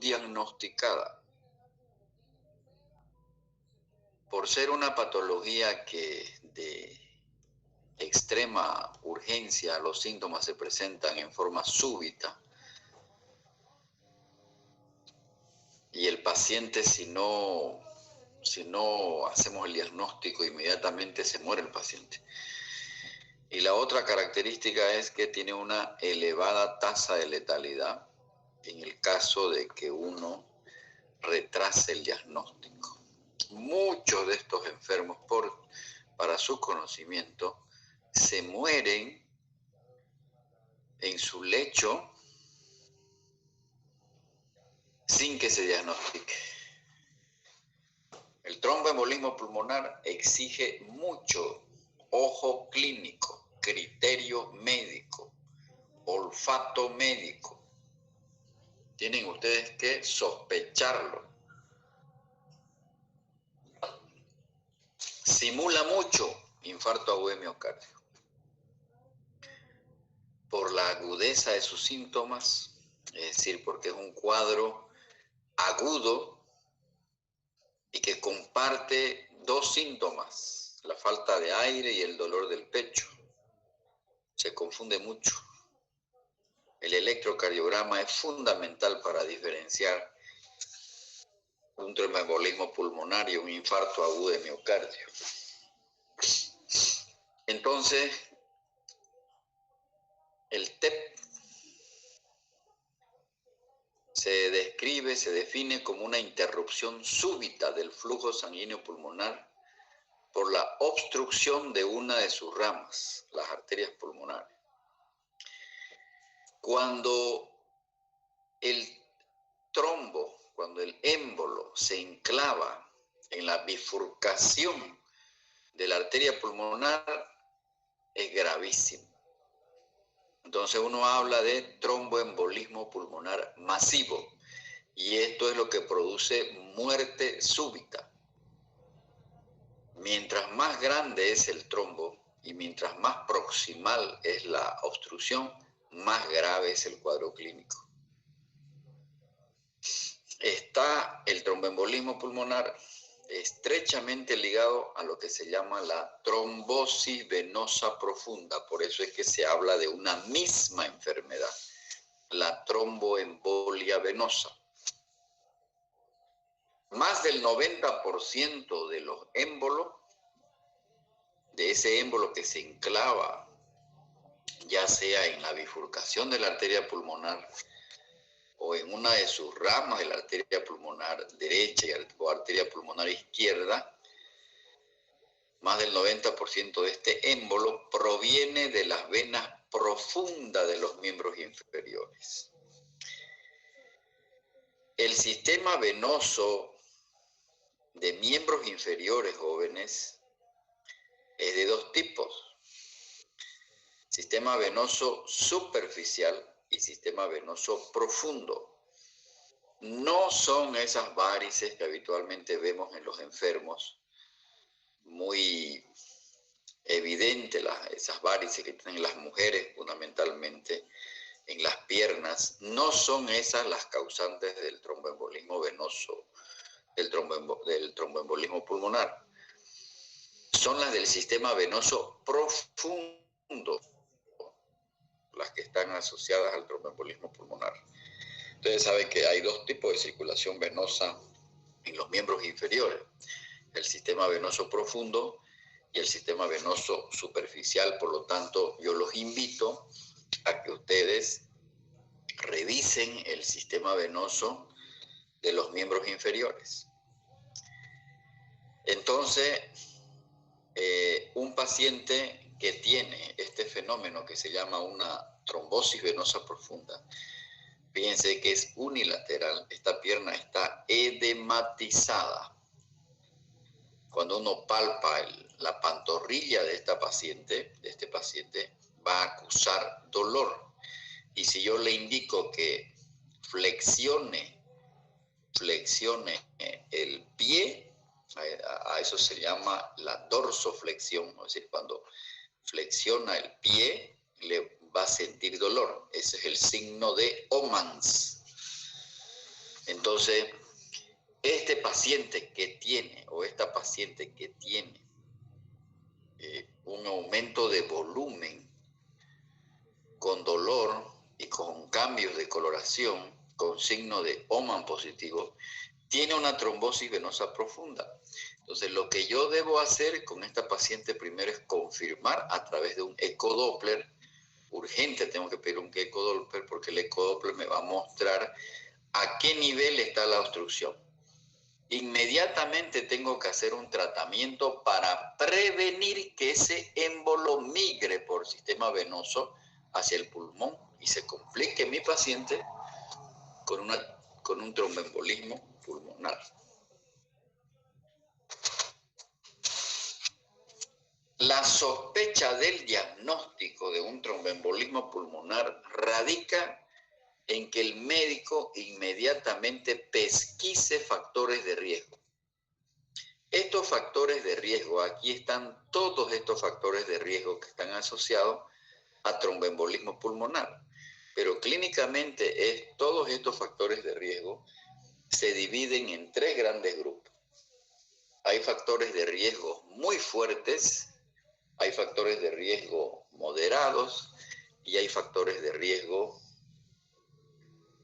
subdiagnosticada. Por ser una patología que de extrema urgencia, los síntomas se presentan en forma súbita y el paciente, si no hacemos el diagnóstico, inmediatamente se muere el paciente. Y la otra característica es que tiene una elevada tasa de letalidad en el caso de que uno retrase el diagnóstico. Muchos de estos enfermos, para su conocimiento, se mueren en su lecho sin que se diagnostique. El tromboembolismo pulmonar exige mucho ojo clínico, criterio médico, olfato médico. Tienen ustedes que sospecharlo. Simula mucho infarto agudo de miocardio. Por la agudeza de sus síntomas, es decir, porque es un cuadro agudo y que comparte dos síntomas, la falta de aire y el dolor del pecho. Se confunde mucho. El electrocardiograma es fundamental para diferenciar un tromboembolismo pulmonar y un infarto agudo de miocardio. Entonces, el TEP se define como una interrupción súbita del flujo sanguíneo pulmonar por la obstrucción de una de sus ramas, las arterias pulmonares. Cuando el émbolo se enclava en la bifurcación de la arteria pulmonar, es gravísimo. Entonces uno habla de tromboembolismo pulmonar masivo y esto es lo que produce muerte súbita. Mientras más grande es el trombo y mientras más proximal es la obstrucción, más grave es el cuadro clínico. Está el tromboembolismo pulmonar estrechamente ligado a lo que se llama la trombosis venosa profunda. Por eso es que se habla de una misma enfermedad, la tromboembolia venosa. Más del 90% de los émbolos, de ese émbolo que se enclava, ya sea en la bifurcación de la arteria pulmonar o en una de sus ramas de la arteria pulmonar derecha o arteria pulmonar izquierda, más del 90% de este émbolo proviene de las venas profundas de los miembros inferiores. El sistema venoso de miembros inferiores, jóvenes, es de dos tipos: sistema venoso superficial y sistema venoso profundo. No son esas varices que habitualmente vemos en los enfermos, muy evidentes esas varices que tienen las mujeres fundamentalmente en las piernas. No son esas las causantes del tromboembolismo venoso, del tromboembolismo pulmonar. Son las del sistema venoso profundo las que están asociadas al tromboembolismo pulmonar. Ustedes saben que hay dos tipos de circulación venosa en los miembros inferiores: el sistema venoso profundo y el sistema venoso superficial. Por lo tanto, yo los invito a que ustedes revisen el sistema venoso de los miembros inferiores. Entonces, un paciente que tiene este fenómeno que se llama una trombosis venosa profunda, fíjense que es unilateral, esta pierna está edematizada. Cuando uno palpa la pantorrilla de este paciente, va a acusar dolor. Y si yo le indico que flexione el pie, a eso se llama la dorsoflexión, es decir, cuando flexiona el pie, le va a sentir dolor. Ese es el signo de Omans. Entonces, este paciente que tiene o esta paciente que tiene un aumento de volumen con dolor y con cambios de coloración, con signo de Oman positivo, tiene una trombosis venosa profunda. Entonces, lo que yo debo hacer con esta paciente primero es confirmar a través de un ecodoppler. Urgente, tengo que pedir un ecodoppler porque el ecodoppler me va a mostrar a qué nivel está la obstrucción. Inmediatamente tengo que hacer un tratamiento para prevenir que ese émbolo migre por sistema venoso hacia el pulmón y se complique mi paciente con un tromboembolismo pulmonar. La sospecha del diagnóstico de un tromboembolismo pulmonar radica en que el médico inmediatamente pesquise factores de riesgo. Estos factores de riesgo, aquí están todos estos factores de riesgo que están asociados a tromboembolismo pulmonar, pero clínicamente todos estos factores de riesgo se dividen en tres grandes grupos. Hay factores de riesgo muy fuertes, hay factores de riesgo moderados y hay factores de riesgo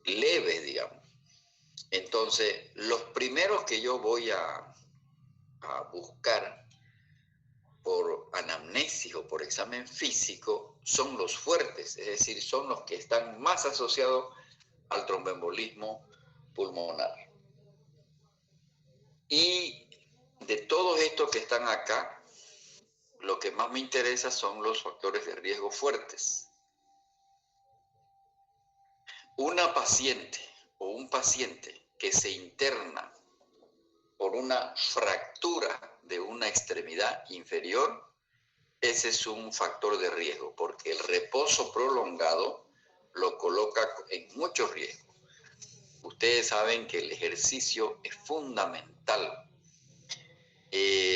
leves, digamos. Entonces, los primeros que yo voy a buscar por anamnesis o por examen físico son los fuertes, es decir, son los que están más asociados al tromboembolismo pulmonar. Y de todos estos que están acá, lo que más me interesa son los factores de riesgo fuertes. Una paciente o un paciente que se interna por una fractura de una extremidad inferior, ese es un factor de riesgo, porque el reposo prolongado lo coloca en muchos riesgos. Ustedes saben que el ejercicio es fundamental.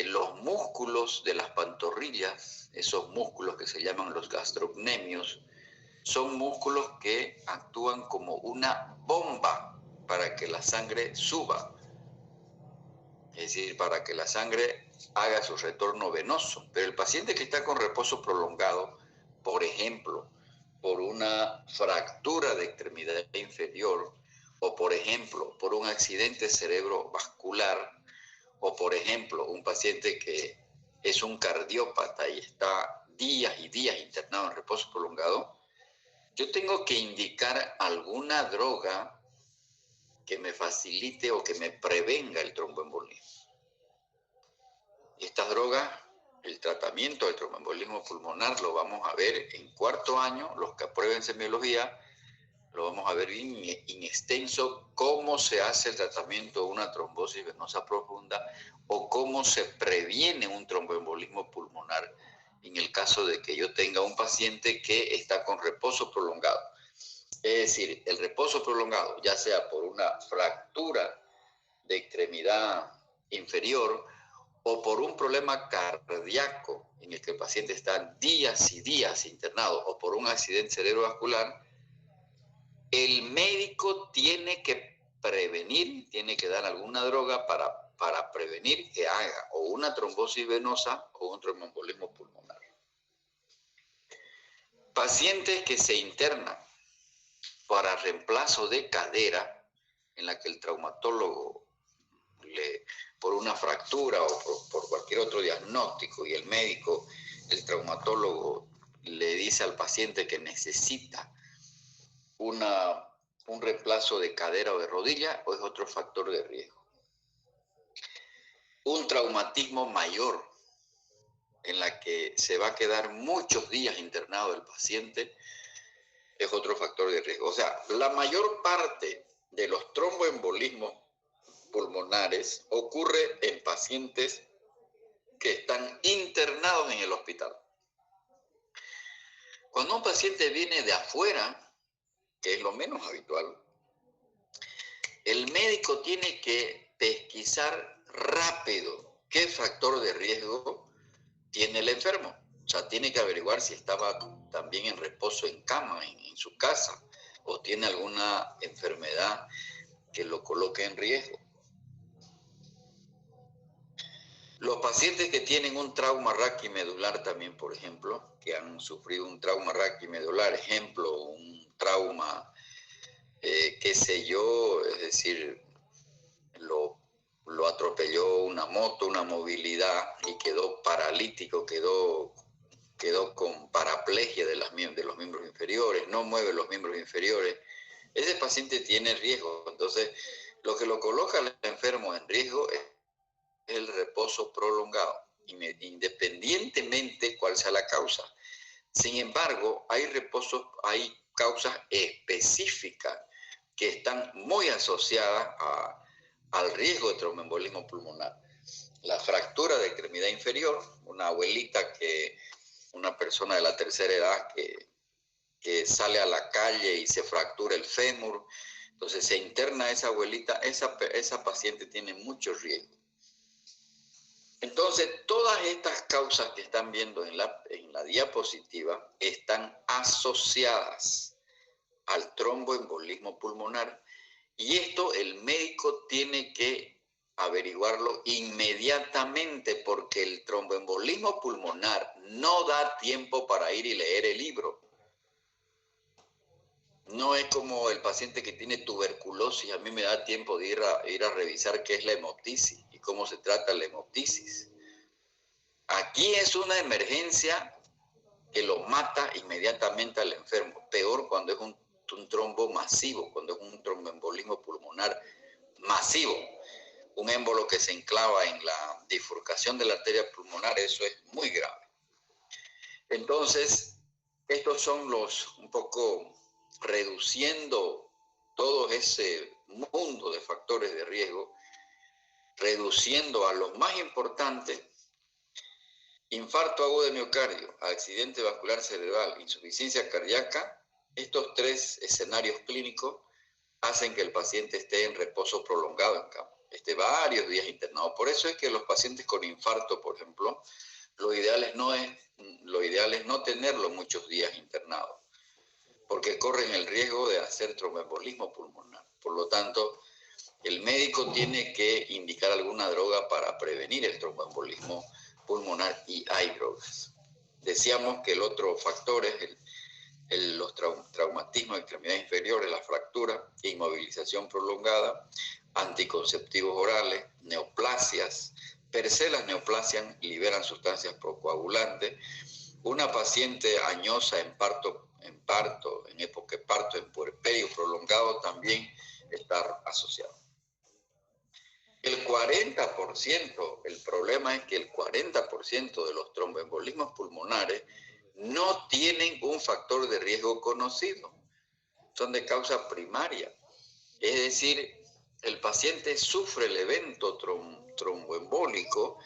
Los músculos de las pantorrillas, esos músculos que se llaman los gastrocnemios, son músculos que actúan como una bomba para que la sangre suba. Es decir, para que la sangre haga su retorno venoso. Pero el paciente que está con reposo prolongado, por ejemplo, por una fractura de extremidad inferior, o por ejemplo, por un accidente cerebrovascular, o por ejemplo, un paciente que es un cardiópata y está días y días internado en reposo prolongado, yo tengo que indicar alguna droga que me facilite o que me prevenga el tromboembolismo. Estas drogas, el tratamiento del tromboembolismo pulmonar lo vamos a ver en cuarto año, los que aprueben semiología, lo vamos a ver en extenso, cómo se hace el tratamiento de una trombosis venosa profunda o cómo se previene un tromboembolismo pulmonar en el caso de que yo tenga un paciente que está con reposo prolongado. Es decir, el reposo prolongado, ya sea por una fractura de extremidad inferior o por un problema cardíaco en el que el paciente está días y días internado o por un accidente cerebrovascular, el médico tiene que prevenir, tiene que dar alguna droga para prevenir que haga o una trombosis venosa o un tromboembolismo pulmonar. Pacientes que se internan para reemplazo de cadera, en la que el traumatólogo por una fractura o por cualquier otro diagnóstico y el médico, el traumatólogo, le dice al paciente que necesita un reemplazo de cadera o de rodilla, o es otro factor de riesgo. Un traumatismo mayor en la que se va a quedar muchos días internado el paciente es otro factor de riesgo. O sea, la mayor parte de los tromboembolismos pulmonares ocurre en pacientes que están internados en el hospital. Cuando un paciente viene de afuera, que es lo menos habitual, el médico tiene que pesquisar rápido qué factor de riesgo tiene el enfermo. O sea, tiene que averiguar si estaba también en reposo en cama, en su casa, o tiene alguna enfermedad que lo coloque en riesgo. Los pacientes que tienen un trauma raquimedular también, por ejemplo, que han sufrido un trauma raquimedular, ejemplo, un trauma, qué sé yo, es decir, lo atropelló una moto, una movilidad y quedó paralítico, quedó con paraplegia de los miembros inferiores, no mueve los miembros inferiores. Ese paciente tiene riesgo. Entonces, lo que lo coloca al enfermo en riesgo es el reposo prolongado, independientemente cuál sea la causa. Sin embargo, hay causas específicas que están muy asociadas al riesgo de tromboembolismo pulmonar. La fractura de extremidad inferior, una persona de la tercera edad que sale a la calle y se fractura el fémur, entonces se interna esa abuelita, esa paciente tiene mucho riesgo. Entonces, todas estas causas que están viendo en la diapositiva están asociadas al tromboembolismo pulmonar. Y esto el médico tiene que averiguarlo inmediatamente porque el tromboembolismo pulmonar no da tiempo para ir y leer el libro. No es como el paciente que tiene tuberculosis. A mí me da tiempo de ir a revisar qué es la hemoptisis y cómo se trata la hemoptisis. Aquí es una emergencia que lo mata inmediatamente al enfermo. Peor cuando es un trombo masivo, cuando es un tromboembolismo pulmonar masivo. Un émbolo que se enclava en la bifurcación de la arteria pulmonar, eso es muy grave. Entonces, estos son un poco reduciendo todo ese mundo de factores de riesgo, reduciendo a los más importantes: infarto agudo de miocardio, accidente vascular cerebral, insuficiencia cardíaca. Estos tres escenarios clínicos hacen que el paciente esté en reposo prolongado en cama, esté varios días internado. Por eso es que los pacientes con infarto, por ejemplo, lo ideal es no tenerlo muchos días internado, porque corren el riesgo de hacer tromboembolismo pulmonar. Por lo tanto, el médico tiene que indicar alguna droga para prevenir el tromboembolismo pulmonar, y hay drogas. Decíamos que el otro factor es los traumatismos de extremidades inferiores, la fractura, inmovilización prolongada, anticonceptivos orales, neoplasias. Per se las neoplasias liberan sustancias procoagulantes. Una paciente añosa en época de parto, en puerperio prolongado, también está asociado. El 40%, el problema es que el 40% de los tromboembolismos pulmonares no tienen un factor de riesgo conocido, son de causa primaria. Es decir, el paciente sufre el evento tromboembólico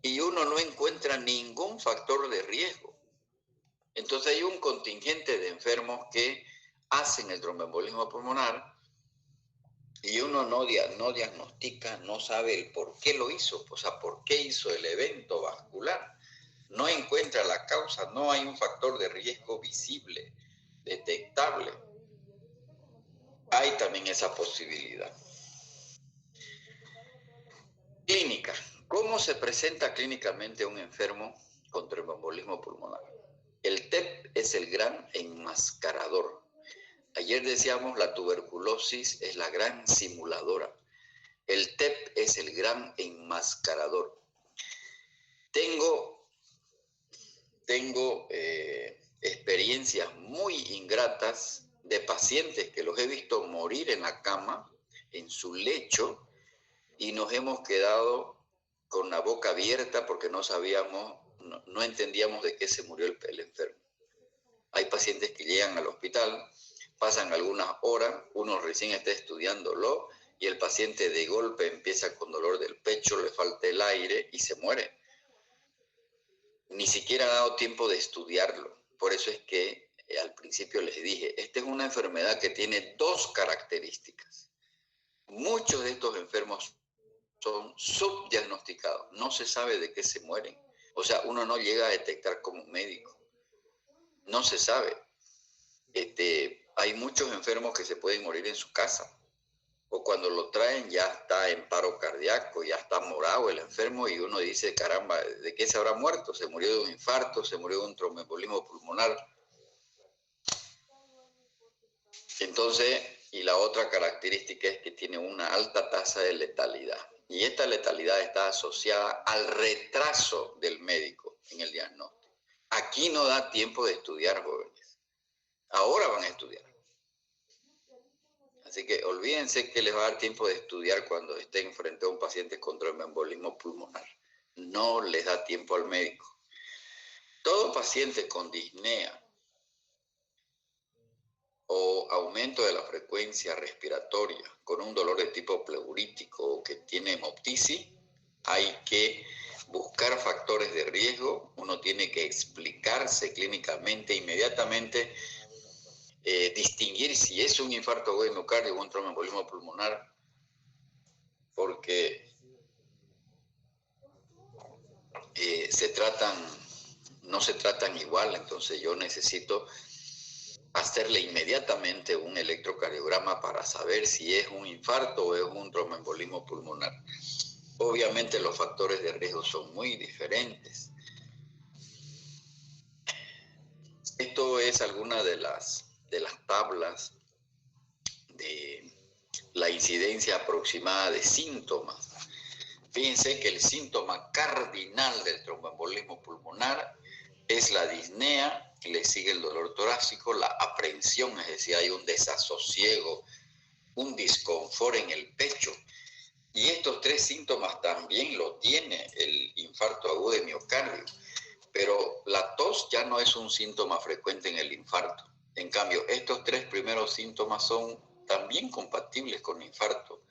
y uno no encuentra ningún factor de riesgo. Entonces hay un contingente de enfermos que hacen el tromboembolismo pulmonar y uno no diagnostica, no sabe el por qué lo hizo, o sea, por qué hizo el evento vascular. No encuentra la causa, no hay un factor de riesgo visible, detectable. Hay también esa posibilidad. Clínica. ¿Cómo se presenta clínicamente un enfermo con tromboembolismo pulmonar? El TEP es el gran enmascarador. Ayer decíamos la tuberculosis es la gran simuladora. El TEP es el gran enmascarador. Tengo experiencias muy ingratas de pacientes que los he visto morir en la cama, en su lecho, y nos hemos quedado con la boca abierta porque no entendíamos de qué se murió el enfermo. Hay pacientes que llegan al hospital, pasan algunas horas, uno recién está estudiándolo y el paciente de golpe empieza con dolor del pecho, le falta el aire y se muere. Ni siquiera ha dado tiempo de estudiarlo. Por eso es que al principio les dije, esta es una enfermedad que tiene dos características. Muchos de estos enfermos son subdiagnosticados, no se sabe de qué se mueren. O sea, uno no llega a detectar como médico. No se sabe. Hay muchos enfermos que se pueden morir en su casa. o cuando lo traen ya está en paro cardíaco, ya está morado el enfermo y uno dice, caramba, ¿de qué se habrá muerto? ¿Se murió de un infarto? ¿Se murió de un tromboembolismo pulmonar? Entonces, y la otra característica es que tiene una alta tasa de letalidad. Y esta letalidad está asociada al retraso del médico en el diagnóstico. Aquí no da tiempo de estudiar, jóvenes. Ahora van a estudiar. Así que olvídense que les va a dar tiempo de estudiar cuando estén frente a un paciente con tromboembolismo pulmonar. No les da tiempo al médico. Todo paciente con disnea o aumento de la frecuencia respiratoria con un dolor de tipo pleurítico o que tiene hemoptisis, hay que buscar factores de riesgo. Uno tiene que explicarse clínicamente inmediatamente, distinguir si es un infarto agudo de miocardio o un tromboembolismo pulmonar, porque no se tratan igual. Entonces yo necesito hacerle inmediatamente un electrocardiograma para saber si es un infarto o es un tromboembolismo pulmonar. Obviamente los factores de riesgo son muy diferentes. Esto es alguna de las tablas de la incidencia aproximada de síntomas. Fíjense que el síntoma cardinal del tromboembolismo pulmonar es la disnea, le sigue el dolor torácico, la aprehensión, es decir, hay un desasosiego, un disconfort en el pecho. Y estos tres síntomas también lo tiene el infarto agudo de miocardio. Pero la tos ya no es un síntoma frecuente en el infarto. En cambio, estos tres primeros síntomas son también compatibles con infarto.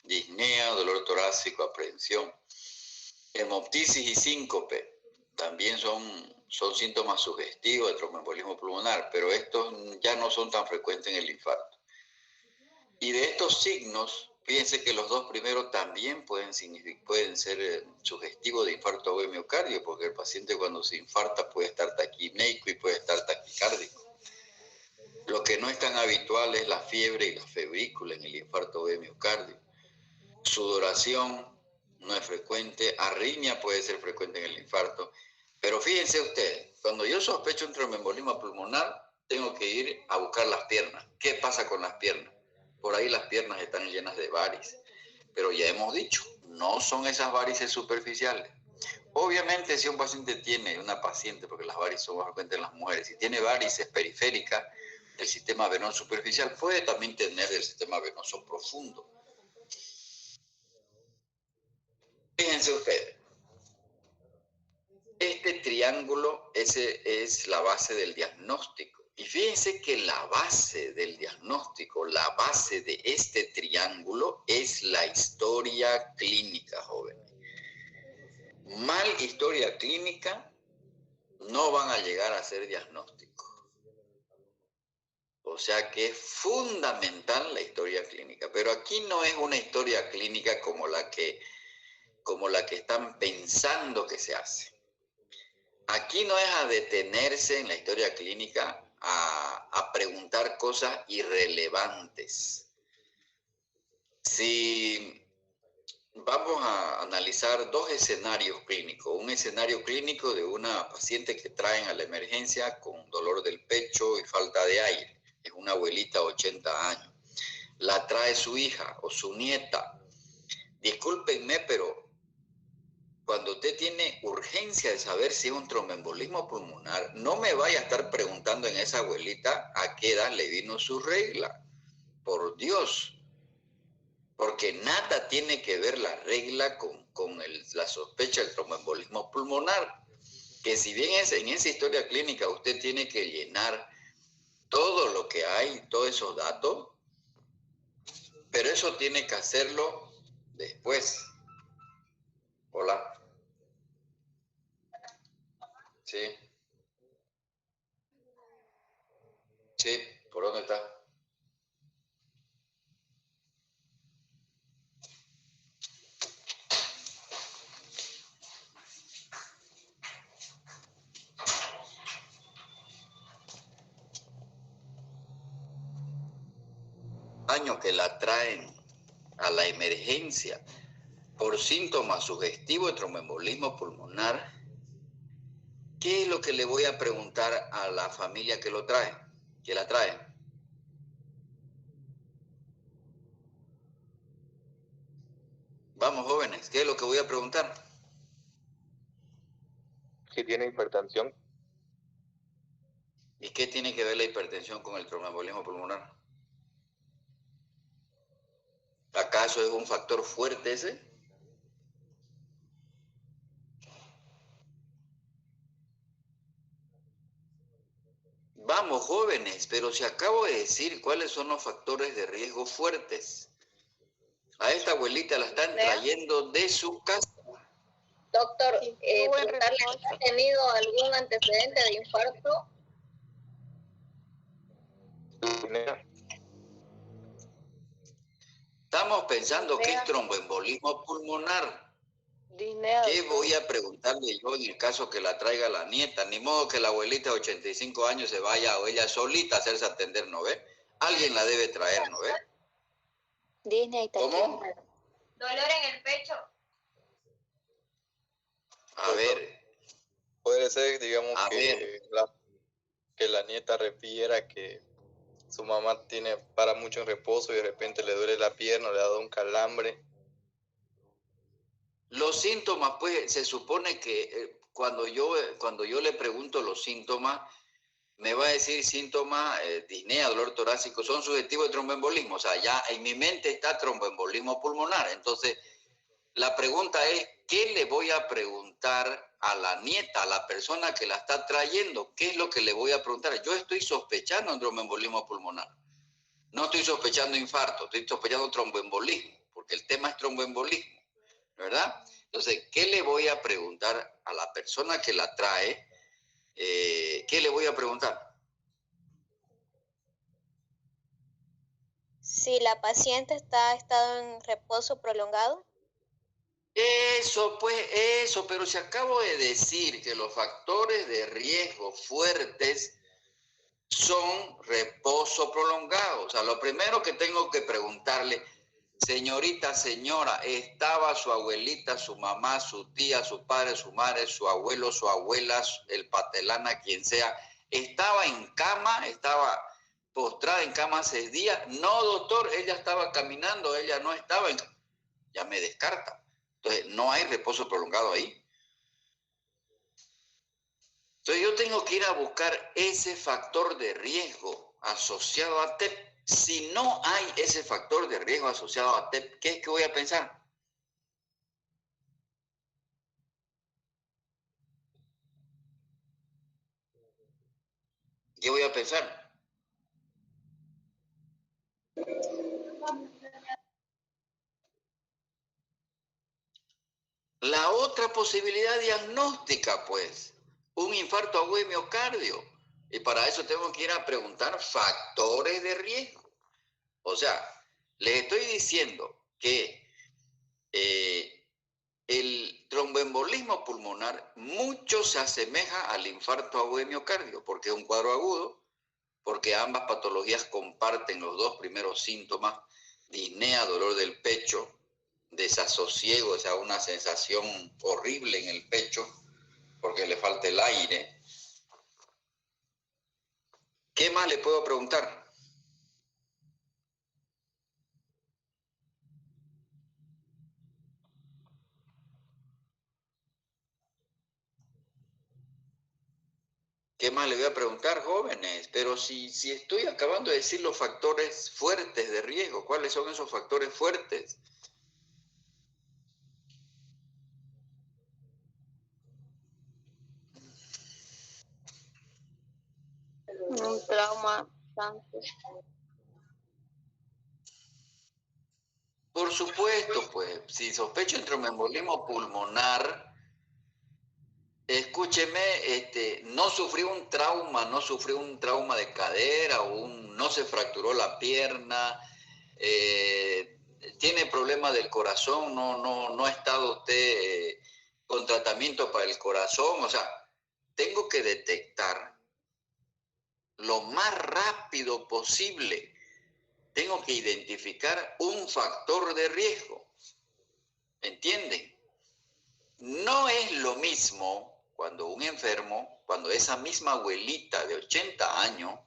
Disnea, dolor torácico, aprehensión. Hemoptisis y síncope también son síntomas sugestivos de tromboembolismo pulmonar, pero estos ya no son tan frecuentes en el infarto. Y de estos signos, fíjense que los dos primeros también pueden ser sugestivos de infarto agudo de miocardio, porque el paciente cuando se infarta puede estar taquipneico y puede estar taquicárdico. Lo que no es tan habitual es la fiebre y la febrícula en el infarto agudo de miocardio. Sudoración no es frecuente, arritmia puede ser frecuente en el infarto, pero fíjense ustedes, cuando yo sospecho un tromboembolismo pulmonar, tengo que ir a buscar las piernas. ¿Qué pasa con las piernas? Por ahí las piernas están llenas de varices, pero ya hemos dicho, no son esas varices superficiales. Obviamente, si un paciente tiene, una paciente, porque las varices son más frecuentes en las mujeres, si tiene varices periféricas del sistema venoso superficial, puede también tener del sistema venoso profundo. Fíjense ustedes, este triángulo es la base del diagnóstico. Y fíjense que la base del diagnóstico, la base de este triángulo es la historia clínica, jóvenes. Mal historia clínica, no van a llegar a hacer diagnóstico. O sea que es fundamental la historia clínica. Pero aquí no es una historia clínica como la que están pensando que se hace. Aquí no es a detenerse en la historia clínica a preguntar cosas irrelevantes. Si vamos a analizar dos escenarios clínicos, un escenario clínico de una paciente que traen a la emergencia con dolor del pecho y falta de aire, es una abuelita de 80 años, la trae su hija o su nieta. Discúlpenme, pero cuando usted tiene urgencia de saber si es un tromboembolismo pulmonar, no me vaya a estar preguntando en esa abuelita a qué edad le vino su regla. Por Dios. Porque nada tiene que ver la regla con la sospecha del tromboembolismo pulmonar. Que si bien en esa historia clínica usted tiene que llenar todo lo que hay, todos esos datos, pero eso tiene que hacerlo después. Hola. Sí. Sí, ¿por dónde está? Años que la traen la emergencia por síntomas sugestivos de tromboembolismo pulmonar, ¿qué es lo que le voy a preguntar a la familia que lo trae, que la trae? Vamos, jóvenes, ¿qué es lo que voy a preguntar? Si tiene hipertensión. ¿Y qué tiene que ver la hipertensión con el tromboembolismo pulmonar? ¿Acaso es un factor fuerte ese? Vamos, jóvenes, pero si acabo de decir cuáles son los factores de riesgo fuertes. A esta abuelita la están trayendo de su casa. Doctor, preguntarle, ¿ha tenido algún antecedente de infarto? Estamos pensando que es tromboembolismo pulmonar. ¿Qué voy a preguntarle yo en el caso que la traiga la nieta? Ni modo que la abuelita de 85 años se vaya o ella solita a hacerse atender, ¿no ve? Alguien la debe traer, ¿no ve? ¿Cómo? Dolor en el pecho. A ver. Puede ser, digamos, que la nieta refiera que su mamá para mucho en reposo y de repente le duele la pierna, le ha dado un calambre. Los síntomas, pues, se supone que cuando yo le pregunto los síntomas, me va a decir síntomas, disnea, dolor torácico, son sugestivos de tromboembolismo. O sea, ya en mi mente está tromboembolismo pulmonar. Entonces, la pregunta es, ¿qué le voy a preguntar a la nieta, a la persona que la está trayendo? ¿Qué es lo que le voy a preguntar? Yo estoy sospechando un tromboembolismo pulmonar. No estoy sospechando infarto, estoy sospechando tromboembolismo, porque el tema es tromboembolismo, ¿verdad? Entonces, ¿qué le voy a preguntar a la persona que la trae? ¿Qué le voy a preguntar? Si la paciente ha estado en reposo prolongado. Eso, pero si acabo de decir que los factores de riesgo fuertes son reposo prolongado. O sea, lo primero que tengo que preguntarle, señorita, señora, ¿estaba su abuelita, su mamá, su tía, su padre, su madre, su abuelo, su abuela, el patelana, quien sea, estaba en cama, estaba postrada en cama hace días? No, doctor, ella estaba caminando, ella no estaba en cama. Ya me descarta. Entonces, no hay reposo prolongado ahí. Entonces, yo tengo que ir a buscar ese factor de riesgo asociado a TEP. Si no hay ese factor de riesgo asociado a TEP, ¿qué es que voy a pensar? ¿Qué voy a pensar? La otra posibilidad diagnóstica, pues, un infarto agudo de miocardio. Y para eso tengo que ir a preguntar factores de riesgo. O sea, les estoy diciendo que el tromboembolismo pulmonar mucho se asemeja al infarto agudo de miocardio, porque es un cuadro agudo, porque ambas patologías comparten los dos primeros síntomas: disnea, dolor del pecho, desasosiego, o sea, una sensación horrible en el pecho porque le falta el aire. ¿Qué más le puedo preguntar? ¿Qué más le voy a preguntar, jóvenes? Pero si estoy acabando de decir los factores fuertes de riesgo, ¿cuáles son esos factores fuertes? Un trauma antes. Por supuesto, pues, si sospecho de tromboembolismo pulmonar, escúcheme, no sufrió un trauma de cadera, no se fracturó la pierna, tiene problemas del corazón, no ha estado usted con tratamiento para el corazón. O sea, tengo que detectar lo más rápido posible tengo que identificar un factor de riesgo. ¿Entienden? No es lo mismo cuando un enfermo, cuando esa misma abuelita de 80 años,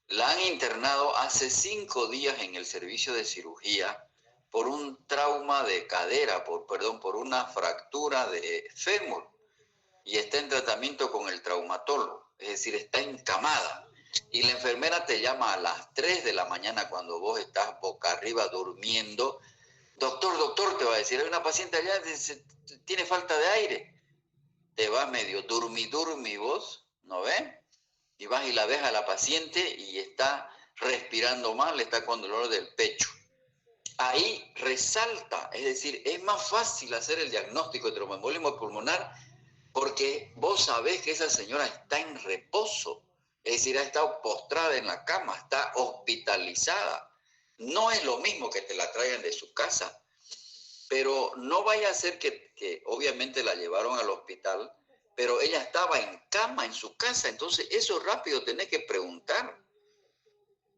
la han internado hace 5 días en el servicio de cirugía por un trauma de cadera, por una fractura de fémur, y está en tratamiento con el traumatólogo, es decir, está encamada. Y la enfermera te llama a las 3 de la mañana cuando vos estás boca arriba durmiendo. Doctor, te va a decir, hay una paciente allá, tiene falta de aire. Te vas medio durmi vos, ¿no ves? Y vas y la ves a la paciente y está respirando mal, está con dolor del pecho. Ahí resalta, es decir, es más fácil hacer el diagnóstico de tromboembolismo pulmonar porque vos sabés que esa señora está en reposo, es decir, ha estado postrada en la cama, está hospitalizada. No es lo mismo que te la traigan de su casa, pero no vaya a ser que obviamente la llevaron al hospital, pero ella estaba en cama en su casa, entonces eso rápido tenés que preguntar.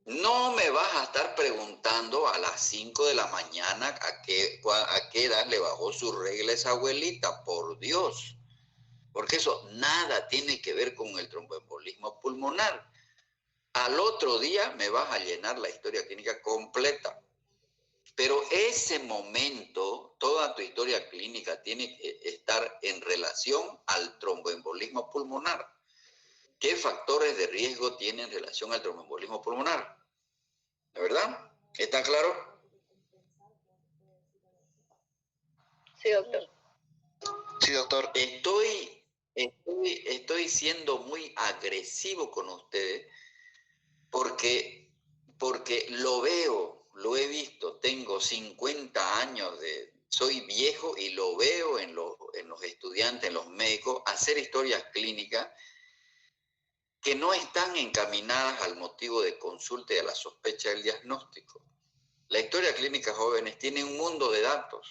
No me vas a estar preguntando a las 5 de la mañana a qué edad le bajó su regla esa abuelita, por Dios. Porque eso nada tiene que ver con el tromboembolismo pulmonar. Al otro día me vas a llenar la historia clínica completa. Pero ese momento, toda tu historia clínica tiene que estar en relación al tromboembolismo pulmonar. ¿Qué factores de riesgo tienen en relación al tromboembolismo pulmonar? ¿De verdad? ¿Está claro? Sí, doctor. Sí, doctor. Estoy siendo muy agresivo con ustedes porque lo veo, lo he visto, tengo 50 años soy viejo y lo veo en los estudiantes, en los médicos, hacer historias clínicas que no están encaminadas al motivo de consulta y a la sospecha del diagnóstico. La historia clínica, jóvenes, tiene un mundo de datos.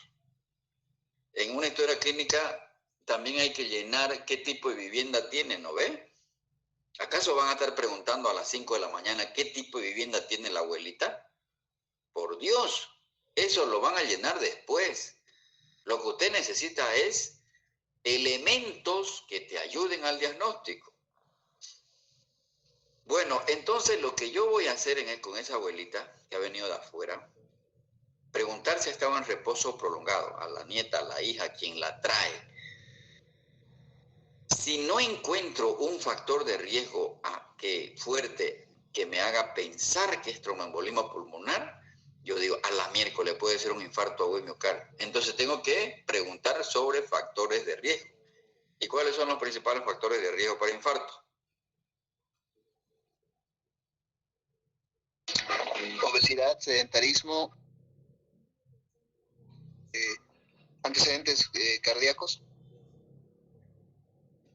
En una historia clínica también hay que llenar qué tipo de vivienda tiene, ¿no ve? ¿Acaso van a estar preguntando a las 5 de la mañana qué tipo de vivienda tiene la abuelita? Por Dios, eso lo van a llenar después. Lo que usted necesita es elementos que te ayuden al diagnóstico. Bueno, entonces lo que yo voy a hacer con esa abuelita que ha venido de afuera, preguntar si estaba en reposo prolongado, a la nieta, a la hija, quien la trae. Si no encuentro un factor de riesgo fuerte que me haga pensar que es tromboembolismo pulmonar, yo digo, a la miércoles puede ser un infarto agudo miocardio. Entonces tengo que preguntar sobre factores de riesgo. ¿Y cuáles son los principales factores de riesgo para infarto? Obesidad, sedentarismo, antecedentes cardíacos.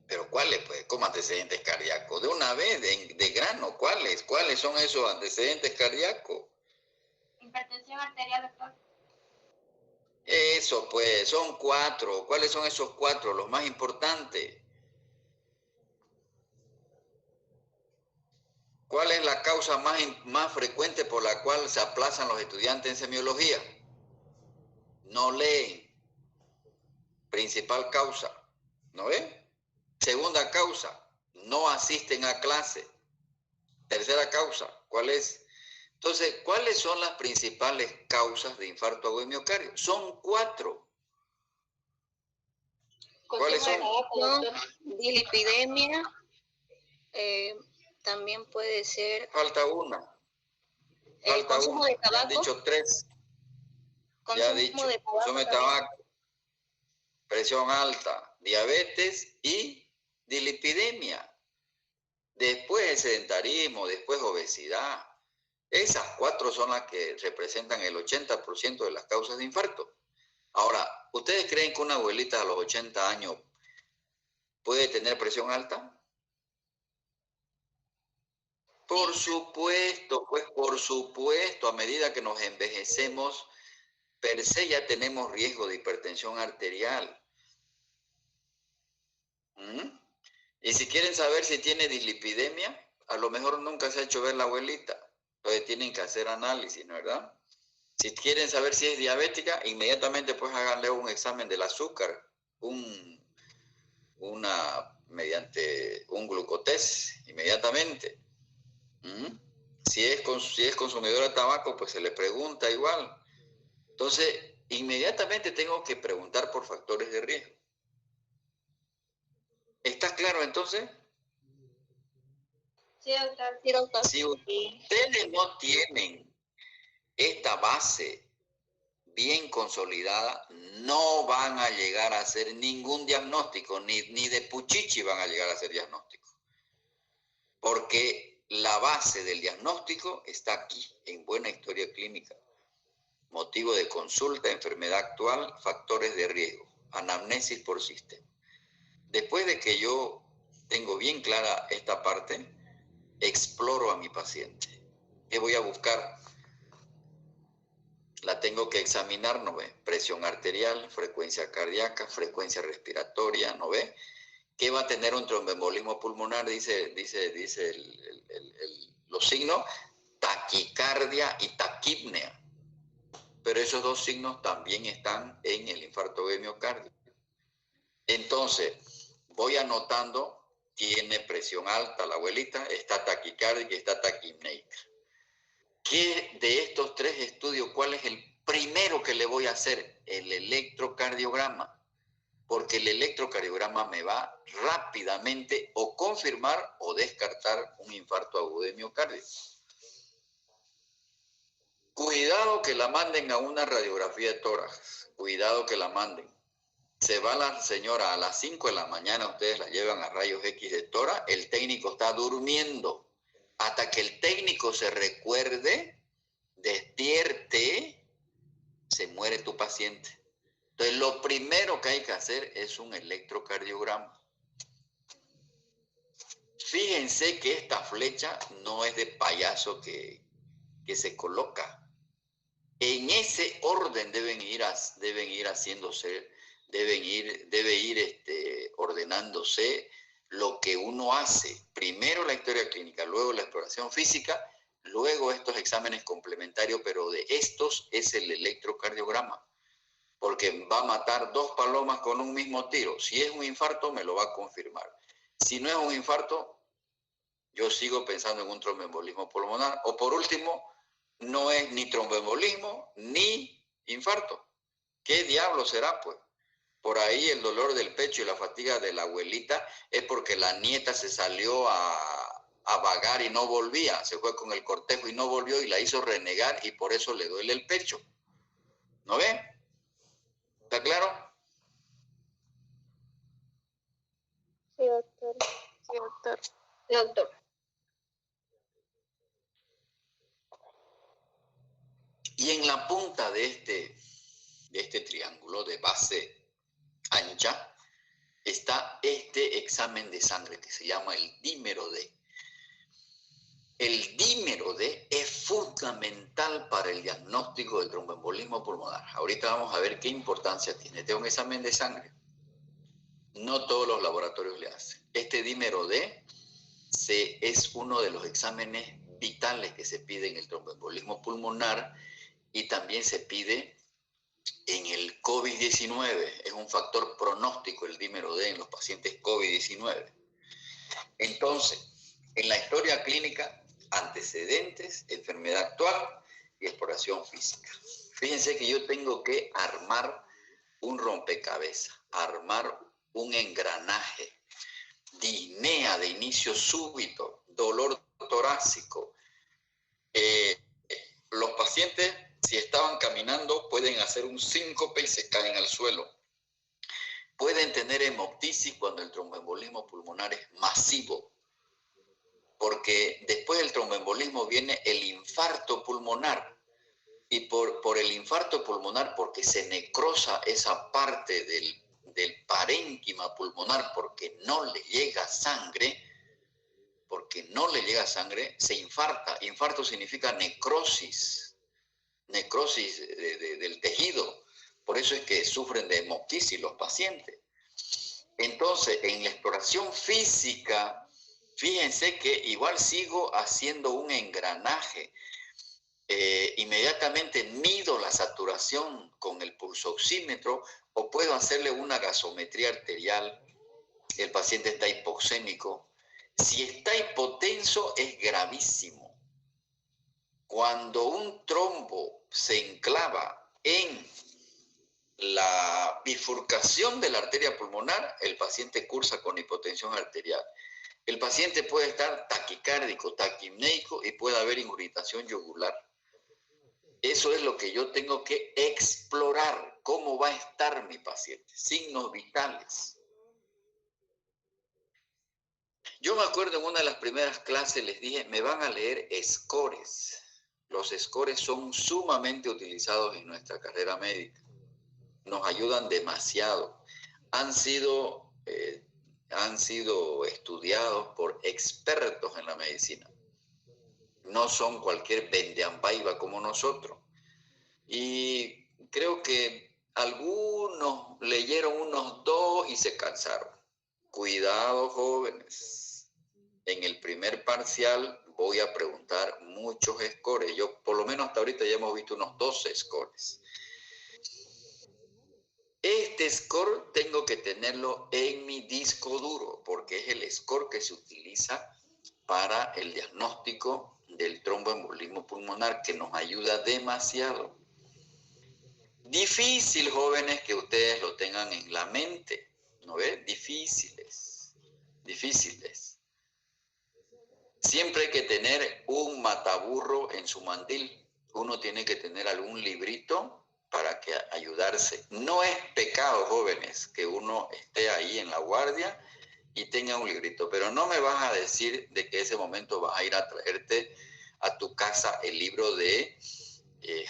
¿Pero cuáles, pues? ¿Cómo antecedentes cardíacos? De una vez, de grano, ¿cuáles? ¿Cuáles son esos antecedentes cardíacos? Hipertensión arterial, doctor. Eso, pues, son 4. ¿Cuáles son esos 4? Los más importantes. ¿Cuál es la causa más frecuente por la cual se aplazan los estudiantes en semiología? No leen. Principal causa, ¿no ven? Segunda causa, no asisten a clase. Tercera causa, ¿cuál es? Entonces, ¿cuáles son las principales causas de infarto agudo de miocardio? Son 4. ¿Cuáles son? Dislipidemia, también puede ser... Falta una. El consumo de tabaco. Ya han dicho 3. Ya ha dicho, consumo de tabaco, presión alta, diabetes y dislipidemia. Después el sedentarismo, después obesidad. Esas 4 son las que representan el 80% de las causas de infarto. Ahora, ¿ustedes creen que una abuelita a los 80 años puede tener presión alta? Por supuesto, pues por supuesto, a medida que nos envejecemos, per se ya tenemos riesgo de hipertensión arterial. Y si quieren saber si tiene dislipidemia, a lo mejor nunca se ha hecho ver la abuelita, Entonces tienen que hacer análisis, ¿no es verdad? Si quieren saber si es diabética, inmediatamente pues háganle un examen del azúcar, mediante un glucotest, inmediatamente. Si es consumidora de tabaco, pues se le pregunta igual. Entonces, inmediatamente tengo que preguntar por factores de riesgo. ¿Está claro entonces? Sí, doctor. Sí, doctor. Si ustedes no tienen esta base bien consolidada, no van a llegar a hacer ningún diagnóstico, ni de puchichi van a llegar a hacer diagnóstico. Porque la base del diagnóstico está aquí, en buena historia clínica. Motivo de consulta, enfermedad actual, factores de riesgo, anamnesis por sistema. Después de que yo tengo bien clara esta parte, exploro a mi paciente. ¿Qué voy a buscar? La tengo que examinar, ¿no ve? Presión arterial, frecuencia cardíaca, frecuencia respiratoria, ¿no ve? ¿Qué va a tener un tromboembolismo pulmonar? Dice los signos, taquicardia y taquipnea. Pero esos dos signos también están en el infarto de miocardio. Entonces, voy anotando, tiene presión alta la abuelita, está taquicárdica y está taquipneica. ¿Qué de estos tres estudios, cuál es el primero que le voy a hacer? El electrocardiograma. Porque el electrocardiograma me va rápidamente o confirmar o descartar un infarto agudo de miocardio. Cuidado que la manden a una radiografía de tórax. Cuidado que la manden. Se va la señora a las 5 de la mañana, ustedes la llevan a rayos X de tórax, el técnico está durmiendo. Hasta que el técnico se recuerde, despierte, se muere tu paciente. Entonces, lo primero que hay que hacer es un electrocardiograma. Fíjense que esta flecha no es de payaso que se coloca. En ese orden debe ir ordenándose lo que uno hace. Primero la historia clínica, luego la exploración física, luego estos exámenes complementarios, pero de estos es el electrocardiograma. Porque va a matar dos palomas con un mismo tiro. Si es un infarto, me lo va a confirmar. Si no es un infarto, yo sigo pensando en un tromboembolismo pulmonar. O por último, no es ni tromboembolismo ni infarto. ¿Qué diablo será, pues? Por ahí el dolor del pecho y la fatiga de la abuelita es porque la nieta se salió a vagar y no volvía. Se fue con el cortejo y no volvió y la hizo renegar y por eso le duele el pecho. ¿No ven? ¿Está claro? Sí, doctor. Sí, doctor. Sí, doctor. Y en la punta de este triángulo de base ancha está este examen de sangre que se llama el dímero D. El dímero D es fundamental para el diagnóstico del tromboembolismo pulmonar. Ahorita vamos a ver qué importancia tiene. Este es un examen de sangre. No todos los laboratorios le hacen. Este dímero D es uno de los exámenes vitales que se pide en el tromboembolismo pulmonar y también se pide en el COVID-19. Es un factor pronóstico el dímero D en los pacientes COVID-19. Entonces, en la historia clínica, antecedentes, enfermedad actual y exploración física. Fíjense que yo tengo que armar un rompecabezas, armar un engranaje, disnea de inicio súbito, dolor torácico. Los pacientes, si estaban caminando, pueden hacer un síncope y se caen al suelo. Pueden tener hemoptisis cuando el tromboembolismo pulmonar es masivo, porque después del tromboembolismo viene el infarto pulmonar. Y por el infarto pulmonar, porque se necrosa esa parte del parénquima pulmonar, porque no le llega sangre, se infarta. Infarto significa necrosis del tejido. Por eso es que sufren de hemoptisis los pacientes. Entonces, en la exploración física, fíjense que igual sigo haciendo un engranaje. inmediatamente mido la saturación con el pulsoxímetro o puedo hacerle una gasometría arterial. El paciente está hipoxémico. Si está hipotenso es gravísimo. Cuando un trombo se enclava en la bifurcación de la arteria pulmonar, el paciente cursa con hipotensión arterial. El paciente puede estar taquicárdico, taquipneico y puede haber ingurgitación yugular. Eso es lo que yo tengo que explorar, cómo va a estar mi paciente, signos vitales. Yo me acuerdo en una de las primeras clases les dije, me van a leer scores. Los scores son sumamente utilizados en nuestra carrera médica. Nos ayudan demasiado. Han sido estudiados por expertos en la medicina. No son cualquier vendeambaiba como nosotros. Y creo que algunos leyeron unos 2 y se cansaron. Cuidado, jóvenes. En el primer parcial voy a preguntar muchos scores. Yo, por lo menos hasta ahorita ya hemos visto unos 12 scores. Este score tengo que tenerlo en mi disco duro, porque es el score que se utiliza para el diagnóstico del tromboembolismo pulmonar, que nos ayuda demasiado. Difícil, jóvenes, que ustedes lo tengan en la mente, ¿no ves? Difíciles. Siempre hay que tener un mataburro en su mandil. Uno tiene que tener algún librito para que ayudarse. No es pecado, jóvenes, que uno esté ahí en la guardia y tenga un librito, pero no me vas a decir de que ese momento vas a ir a traerte a tu casa el libro de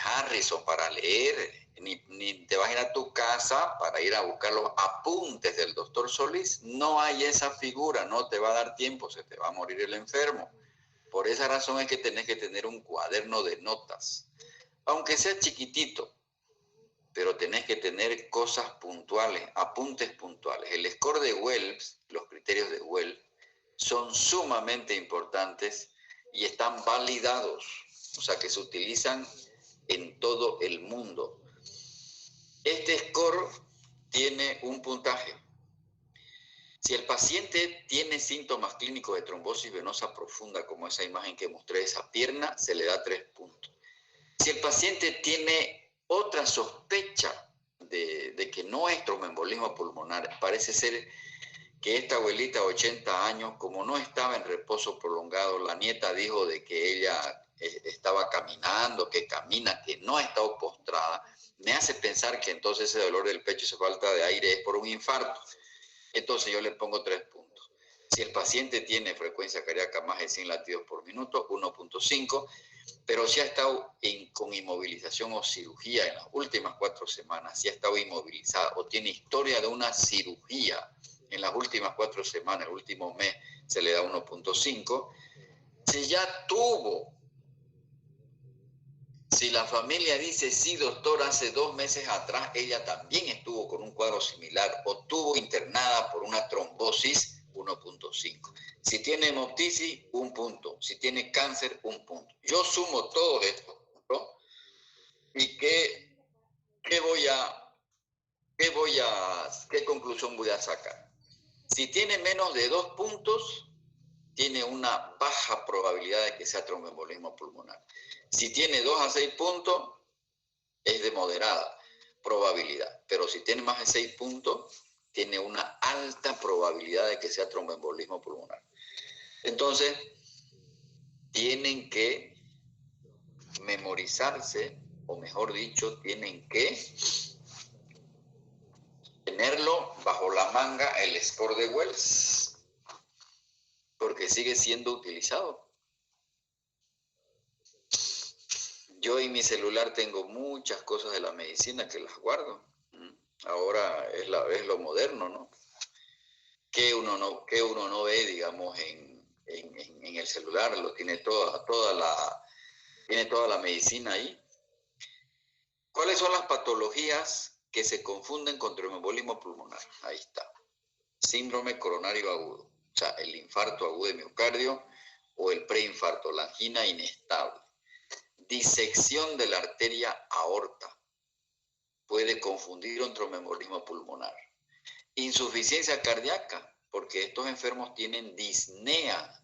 Harrison para leer, ni te vas a ir a tu casa para ir a buscar los apuntes del doctor Solís. No hay esa figura, no te va a dar tiempo, se te va a morir el enfermo. Por esa razón es que tenés que tener un cuaderno de notas, aunque sea chiquitito, pero tenés que tener cosas puntuales, apuntes puntuales. El score de Wells, los criterios de Wells, son sumamente importantes y están validados, o sea que se utilizan en todo el mundo. Este score tiene un puntaje. Si el paciente tiene síntomas clínicos de trombosis venosa profunda, como esa imagen que mostré de esa pierna, se le da 3 puntos. Si el paciente tiene otra sospecha de que no es tromboembolismo pulmonar, parece ser que esta abuelita de 80 años, como no estaba en reposo prolongado, la nieta dijo de que ella estaba caminando, que camina, que no ha estado postrada, me hace pensar que entonces ese dolor del pecho y esa falta de aire es por un infarto. Entonces yo le pongo 3 puntos. Si el paciente tiene frecuencia cardíaca más de 100 latidos por minuto, 1.5, pero si ha estado con inmovilización o cirugía en las últimas 4 semanas, si ha estado inmovilizada o tiene historia de una cirugía en las últimas 4 semanas, el último mes, se le da 1.5. Si ya tuvo, si la familia dice, sí, doctor, hace 2 meses atrás ella también estuvo con un cuadro similar o tuvo internada por una trombosis, 1.5. Si tiene hemoptisis, 1 punto. Si tiene cáncer, 1 punto. Yo sumo todo esto, ¿no? ¿Y qué conclusión voy a sacar? Si tiene menos de 2 puntos, tiene una baja probabilidad de que sea tromboembolismo pulmonar. Si tiene 2 a 6 puntos, es de moderada probabilidad. Pero si tiene más de 6 puntos, tiene una alta probabilidad de que sea tromboembolismo pulmonar. Entonces, tienen que memorizarse, o mejor dicho, tienen que tenerlo bajo la manga el score de Wells, porque sigue siendo utilizado. Yo en mi celular tengo muchas cosas de la medicina que las guardo. Ahora es lo moderno, ¿no? Que uno no ve, digamos, en el celular, lo tiene toda la medicina ahí. ¿Cuáles son las patologías que se confunden con tromboembolismo pulmonar? Ahí está. Síndrome coronario agudo, o sea, el infarto agudo de miocardio o el preinfarto, la angina inestable. disección de la arteria aorta. Puede confundir un tromboembolismo pulmonar. Insuficiencia cardíaca, porque estos enfermos tienen disnea,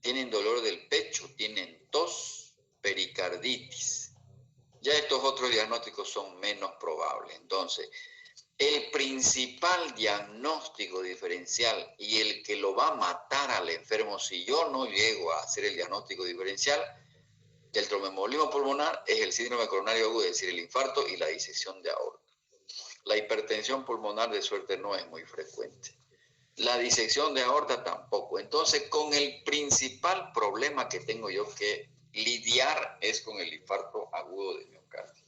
tienen dolor del pecho, tienen tos, pericarditis. Ya estos otros diagnósticos son menos probables. Entonces, el principal diagnóstico diferencial y el que lo va a matar al enfermo si yo no llego a hacer el diagnóstico diferencial del tromboembolismo pulmonar es el síndrome coronario agudo, es decir, el infarto y la disección de aorta. La hipertensión pulmonar de suerte no es muy frecuente. La disección de aorta tampoco. Entonces, con el principal problema que tengo yo que lidiar es con el infarto agudo de miocardio.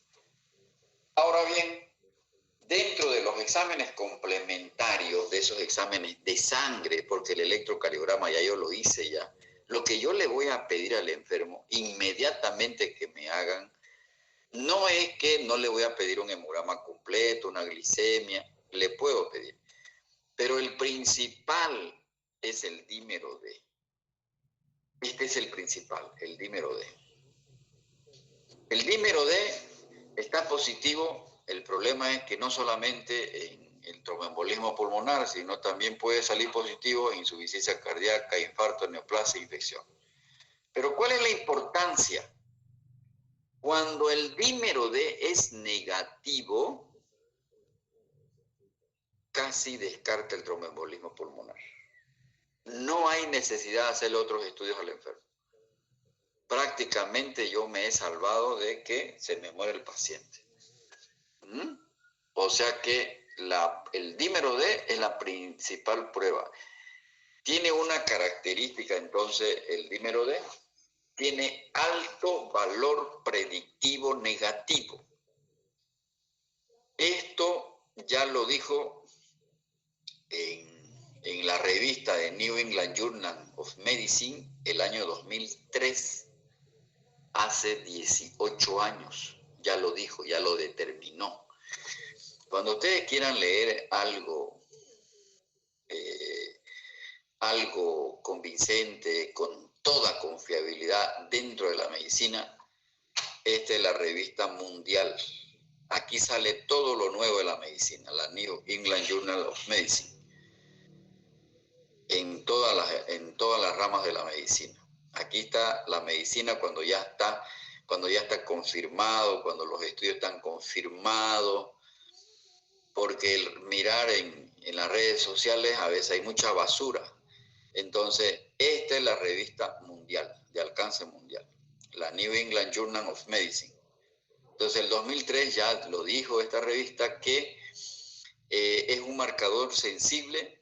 Ahora bien, dentro de los exámenes complementarios, de esos exámenes de sangre, porque el electrocardiograma ya yo lo hice ya, lo que yo le voy a pedir al enfermo inmediatamente que me hagan, no es que no le voy a pedir un hemograma completo, una glicemia, le puedo pedir, pero el principal es el dímero D. Este es el principal, el dímero D. El dímero D está positivo, el problema es que no solamente en el tromboembolismo pulmonar, sino también puede salir positivo en insuficiencia cardíaca, infarto, neoplasia, infección. Pero ¿cuál es la importancia? Cuando el dímero D es negativo, casi descarta el tromboembolismo pulmonar. No hay necesidad de hacerle otros estudios al enfermo. Prácticamente yo me he salvado de que se me muere el paciente. O sea que el dímero D es la principal prueba. Tiene una característica entonces el dímero D, tiene alto valor predictivo negativo. Esto ya lo dijo en la revista de New England Journal of Medicine el año 2003, hace 18 años, ya lo dijo, ya lo determinó. Cuando ustedes quieran leer algo convincente, con toda confiabilidad dentro de la medicina, esta es la revista mundial. Aquí sale todo lo nuevo de la medicina, la New England Journal of Medicine, en todas las ramas de la medicina. Aquí está la medicina cuando ya está confirmado, cuando los estudios están confirmados, porque el mirar en las redes sociales a veces hay mucha basura. Entonces, esta es la revista mundial, de alcance mundial, la New England Journal of Medicine. Entonces, el 2003 ya lo dijo esta revista que es un marcador sensible,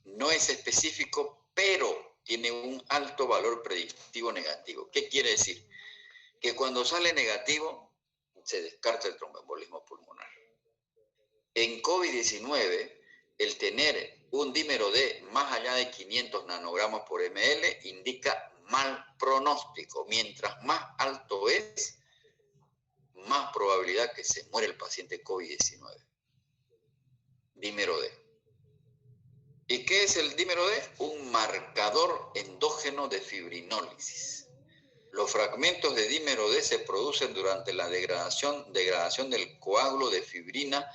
no es específico, pero tiene un alto valor predictivo negativo. ¿Qué quiere decir? Que cuando sale negativo, se descarta el tromboembolismo pulmonar. En COVID-19, el tener un dímero D más allá de 500 nanogramos por ml indica mal pronóstico. Mientras más alto es, más probabilidad que se muere el paciente COVID-19. Dímero D. ¿Y qué es el dímero D? Un marcador endógeno de fibrinólisis. Los fragmentos de dímero D se producen durante la degradación del coágulo de fibrina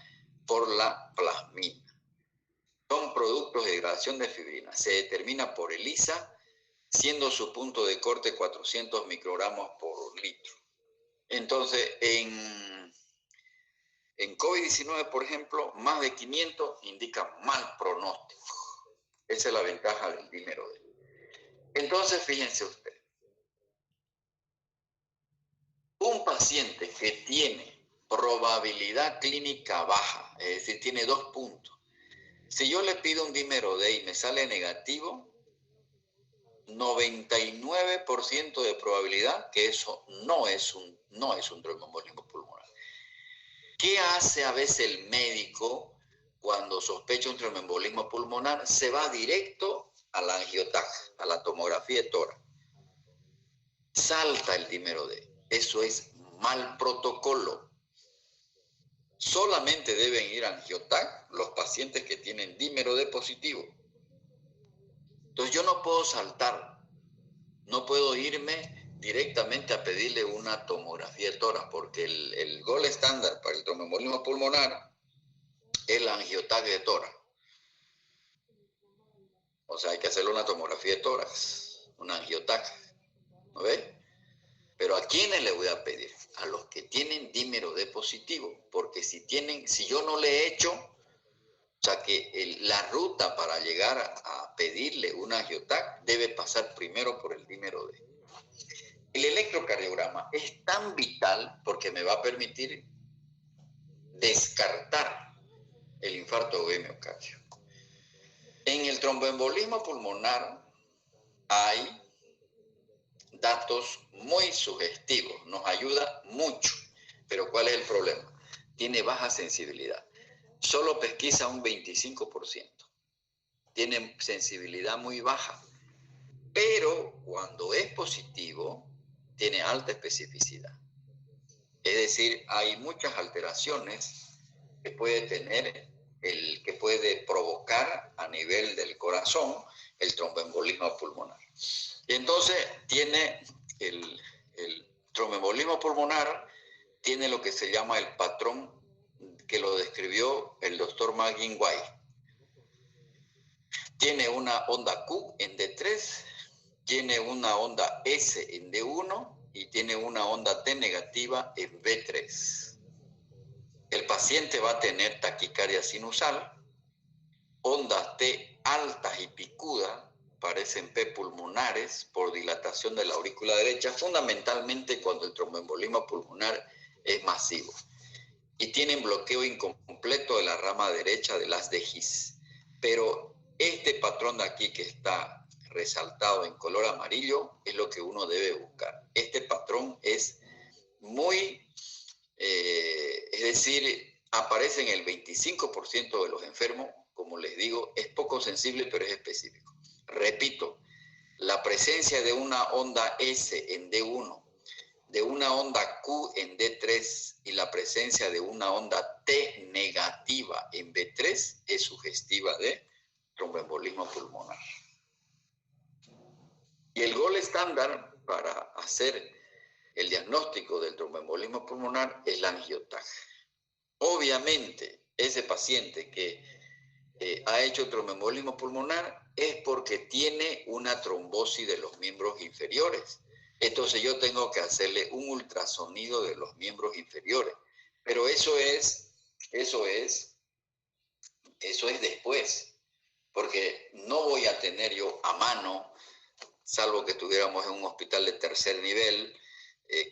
por la plasmina. Son productos de degradación de fibrina. Se determina por ELISA, siendo su punto de corte 400 microgramos por litro. Entonces, en COVID-19, por ejemplo, más de 500 indica mal pronóstico. Esa es la ventaja del dímero D. Entonces, fíjense ustedes. Un paciente que tiene probabilidad clínica baja, es decir, tiene 2 puntos. Si yo le pido un dímero D y me sale negativo, 99% de probabilidad que eso no es un tromboembolismo pulmonar. ¿Qué hace a veces el médico cuando sospecha un tromboembolismo pulmonar? Se va directo a la angioTAC, a la tomografía de tórax. Salta el dímero D. Eso es mal protocolo. Solamente deben ir a angioTAC los pacientes que tienen dímero D positivo. Entonces yo no puedo saltar, no puedo irme directamente a pedirle una tomografía de tórax, porque el gold estándar para el tromboembolismo pulmonar es la angiotac de tórax. O sea, hay que hacerle una tomografía de tórax, una angiotac, ¿no ve? Pero ¿a quiénes le voy a pedir? A los que tienen dímero D positivo, porque si yo no le he hecho, o sea que la ruta para llegar a pedirle una angiotac debe pasar primero por el dímero D. El electrocardiograma es tan vital porque me va a permitir descartar el infarto de miocardio. En el tromboembolismo pulmonar hay datos muy sugestivos, nos ayuda mucho, pero ¿cuál es el problema? Tiene baja sensibilidad, solo pesquisa un 25%, tiene sensibilidad muy baja, pero cuando es positivo, tiene alta especificidad. Es decir, hay muchas alteraciones que puede tener, que puede provocar a nivel del corazón el tromboembolismo pulmonar. Y entonces tiene el tromboembolismo pulmonar, tiene lo que se llama el patrón que lo describió el doctor McGuinn-White. Tiene una onda Q en D3, tiene una onda S en D1 y tiene una onda T negativa en B3. El paciente va a tener taquicardia sinusal, ondas T altas y picudas, parecen P pulmonares por dilatación de la aurícula derecha, fundamentalmente cuando el tromboembolismo pulmonar es masivo. Y tienen bloqueo incompleto de la rama derecha de las de His. Pero este patrón de aquí que está resaltado en color amarillo es lo que uno debe buscar. Este patrón es muy, es decir, aparece en el 25% de los enfermos. Como les digo, es poco sensible, pero es específico. Repito, la presencia de una onda S en D1, de una onda Q en D3 y la presencia de una onda T negativa en B3 es sugestiva de tromboembolismo pulmonar. Y el gold estándar para hacer el diagnóstico del tromboembolismo pulmonar es la angiotac. Obviamente, ese paciente que ha hecho tromboembolismo pulmonar es porque tiene una trombosis de los miembros inferiores. Entonces yo tengo que hacerle un ultrasonido de los miembros inferiores. Pero eso es después, porque no voy a tener yo a mano, salvo que estuviéramos en un hospital de tercer nivel,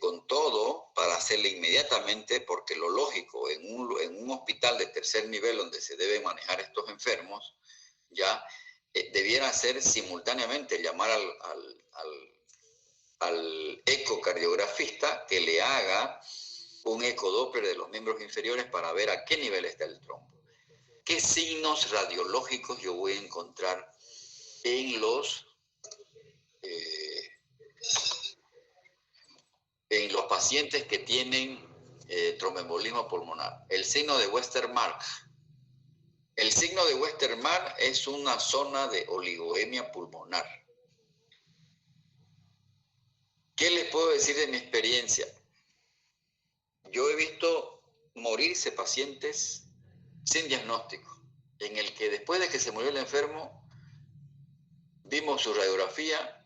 con todo para hacerle inmediatamente, porque lo lógico en un hospital de tercer nivel donde se deben manejar estos enfermos, ya debiera hacer simultáneamente llamar al ecocardiografista que le haga un ecodoppler de los miembros inferiores para ver a qué nivel está el trombo. ¿Qué signos radiológicos yo voy a encontrar en los pacientes que tienen tromboembolismo pulmonar? El signo de Westermarck. El signo de Westermarck es una zona de oligoemia pulmonar. ¿Qué les puedo decir de mi experiencia? Yo he visto morirse pacientes sin diagnóstico, en el que después de que se murió el enfermo, vimos su radiografía,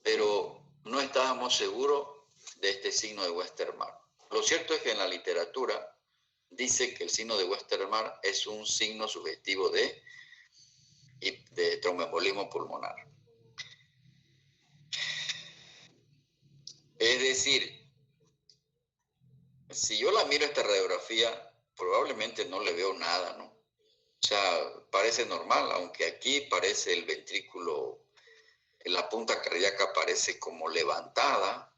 pero no estábamos seguros de este signo de Westermarck. Lo cierto es que en la literatura dice que el signo de Westermarck es un signo sugestivo de tromboembolismo pulmonar. Es decir, si yo la miro esta radiografía, probablemente no le veo nada, ¿no? O sea, parece normal, aunque aquí parece el ventrículo, la punta cardíaca parece como levantada.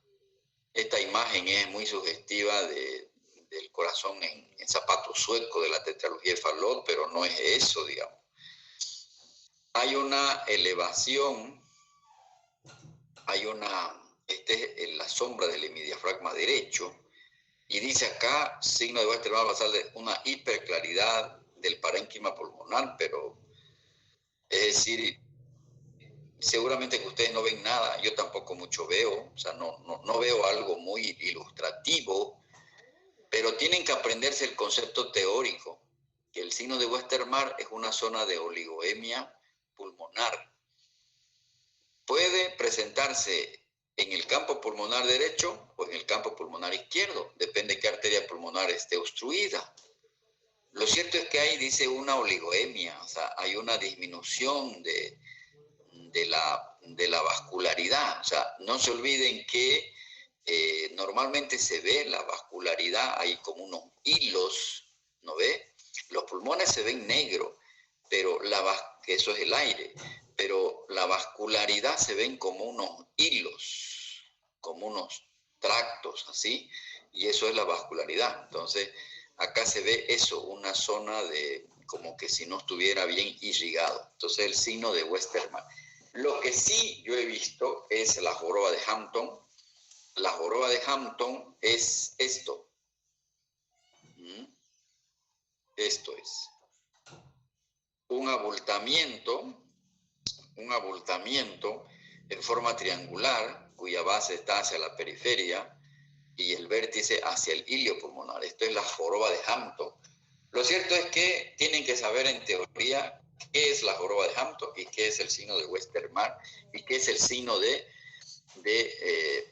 Esta imagen es muy sugestiva del corazón en zapato sueco de la tetralogía de Fallot, pero no es eso, digamos. Hay una elevación, esta es la sombra del hemidiafragma derecho, y dice acá, signo de Westermarck basal de una hiperclaridad del parénquima pulmonar, pero es decir, seguramente que ustedes no ven nada, yo tampoco mucho veo, o sea, no veo algo muy ilustrativo, pero tienen que aprenderse el concepto teórico, que el signo de Westermarck es una zona de oligoemia pulmonar. Puede presentarse en el campo pulmonar derecho o en el campo pulmonar izquierdo, depende de qué arteria pulmonar esté obstruida. Lo cierto es que hay, dice, una oligoemia, o sea, hay una disminución de la vascularidad. O sea, no se olviden que normalmente se ve la vascularidad, hay como unos hilos, ¿no ve? Los pulmones se ven negros, pero que eso es el aire, pero la vascularidad se ven como unos hilos, como unos tractos, así, y eso es la vascularidad. Entonces, acá se ve eso, una zona de como que si no estuviera bien irrigado. Entonces, el signo de Westermarck. Lo que sí yo he visto es la joroba de Hampton. La joroba de Hampton es esto. Esto es un abultamiento en forma triangular, cuya base está hacia la periferia y el vértice hacia el ilio pulmonar. Esto es la joroba de Hampton. Lo cierto es que tienen que saber en teoría qué es la joroba de Hampton y qué es el signo de Westermarck y qué es el signo de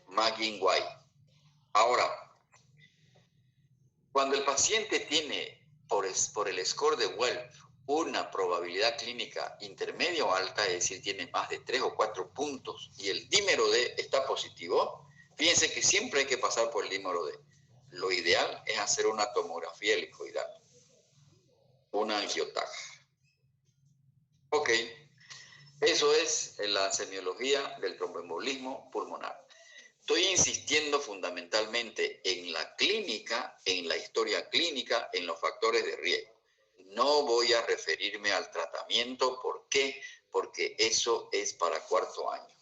McGuinn-White. Ahora, cuando el paciente tiene por el score de Welf una probabilidad clínica intermedia o alta, es decir, tiene más de 3 o 4 puntos y el dímero D está positivo, fíjense que siempre hay que pasar por el dímero D. Lo ideal es hacer una tomografía helicoidal, una angioTAC. Ok, eso es la semiología del tromboembolismo pulmonar. Estoy insistiendo fundamentalmente en la clínica, en la historia clínica, en los factores de riesgo. No voy a referirme al tratamiento. ¿Por qué? Porque eso es para cuarto año.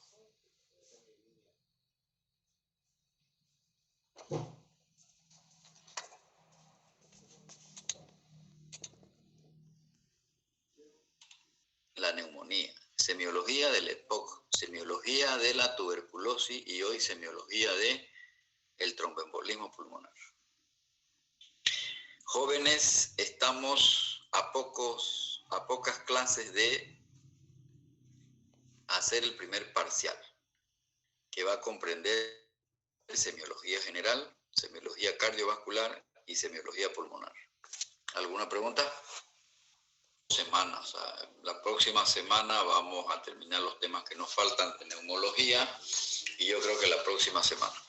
La neumonía, semiología del EPOC, semiología de la tuberculosis y hoy semiología del tromboembolismo pulmonar. Jóvenes, estamos a pocas clases de hacer el primer parcial, que va a comprender semiología general, semiología cardiovascular y semiología pulmonar. ¿Alguna pregunta? Semanas. La próxima semana vamos a terminar los temas que nos faltan de neumología y yo creo que la próxima semana.